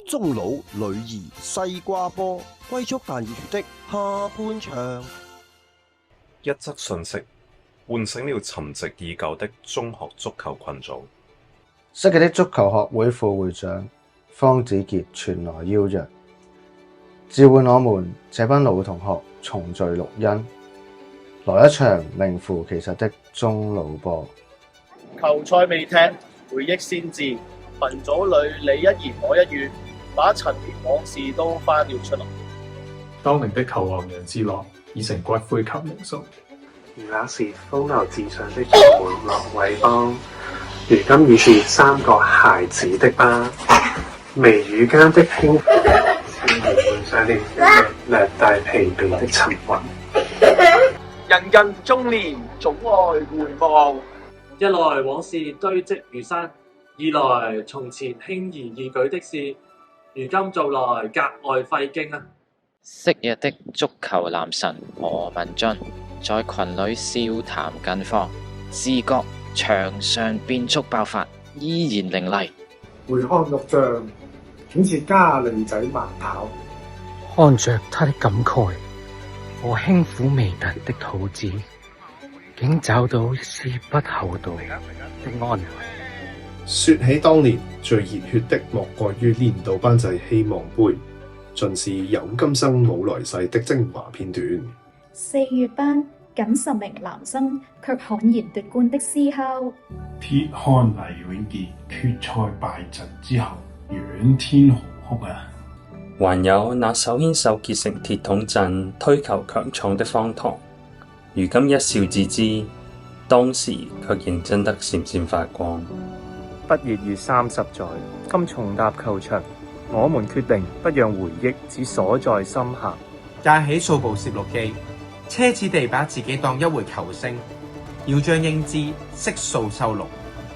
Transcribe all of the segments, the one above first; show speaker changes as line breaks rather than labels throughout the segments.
中佬女兒西瓜波，龜速但熱血的下半場。
一則訊息喚醒了沉寂已久的中學足球群組。
昔日的足球學會副會長方子傑傳來邀約，召喚我們這班老同學重聚綠茵，來一場名副其實的中老波。
球賽未踢，回憶先至。群組裏你一言我一語，把陳年往事都翻了出來。
當年的球王楊志樂已成骨灰級名宿，
而那時風流自信的球門羅偉邦，如今已是3個孩子的爸。眉宇間的輕笑換上了略帶疲憊的沉穩。
人近中年，總愛回望。
一來往事堆積如山，二來從前輕而易舉的事，如今做來格外費勁啊！
昔日的足球男神何文俊，在群裏笑談近況，自覺場上變速爆發，依然凌厲。
回看錄像，竟似加利仔慢跑。
看着他的感慨和輕苦微燉的肚子，竟找到一絲不厚道的安慰。
說起當年最熱血的，莫過於年度班際希望杯，盡是有今生冇來世的精華片段。
4月班僅10名男生，卻悍然奪冠的思考。
鐵漢黎永傑決賽敗陣之後，仰天嚎哭啊！
還有那手牽手結成鐵桶陣，推求強闖的荒唐，如今一笑置之，當時卻認真得閃閃發光。
畢業於30載，今重踏球場，我們決定不讓回憶只鎖在心下。
架起數部攝錄機，奢侈地把自己當一回球星，要將英姿悉數收錄。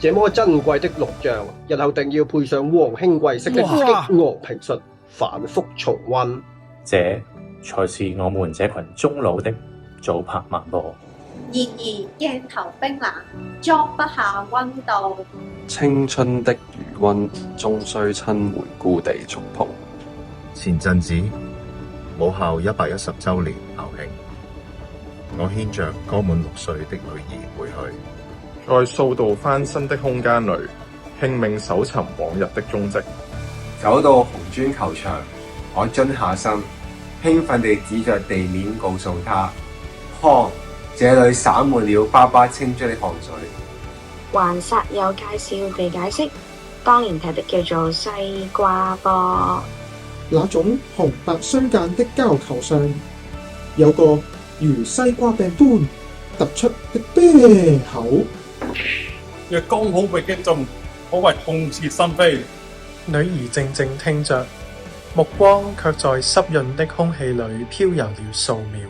這麼珍貴的錄像，日後定要配上黃興貴式的激昂評述，反覆重溫。
這才是我們這群中老的早拍慢播。
然而鏡頭冰冷，裝不下溫度。
青春的餘溫，終須親回故地觸碰。
前陣子母校110週年校慶，我牽着剛滿6歲的女兒回去，
在數度翻新的空間裏，拼命搜尋往日的蹤跡。
走到紅磚球場，我蹲下身，興奮地指着地面告訴他：看，這裏灑滿了爸爸青春的汗水。
還煞有介紹地解釋，當年踢的叫做西瓜波。
那種紅白相間的膠球上，有個如西瓜柄般突出的啤口。
若剛好被擊中，可謂痛徹心扉。
女兒靜靜聽着，目光卻在濕潤的空氣裏飄遊了數秒，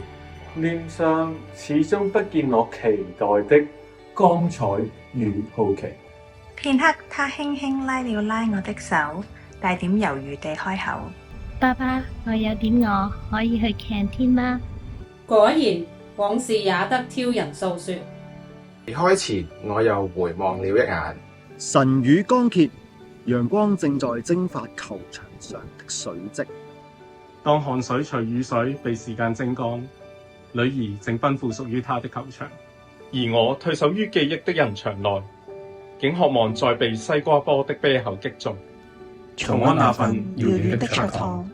臉上始終不見我期待的光彩與好奇。
片刻，他輕輕拉了拉我的手，帶點猶豫地開口：
爸爸，我有點餓，可以去 canteen 嗎？
果然，往事也得挑人訴說。
離開前，我又回望了一眼，
晨雨剛歇，陽光正在蒸發球場上的水跡。
當汗水隨雨水被時間蒸乾，女兒正奔赴屬於她的球場，而我退守於記憶的人牆內，竟渴望再被西瓜波的啤口擊中，重溫那份遙遠的場堂。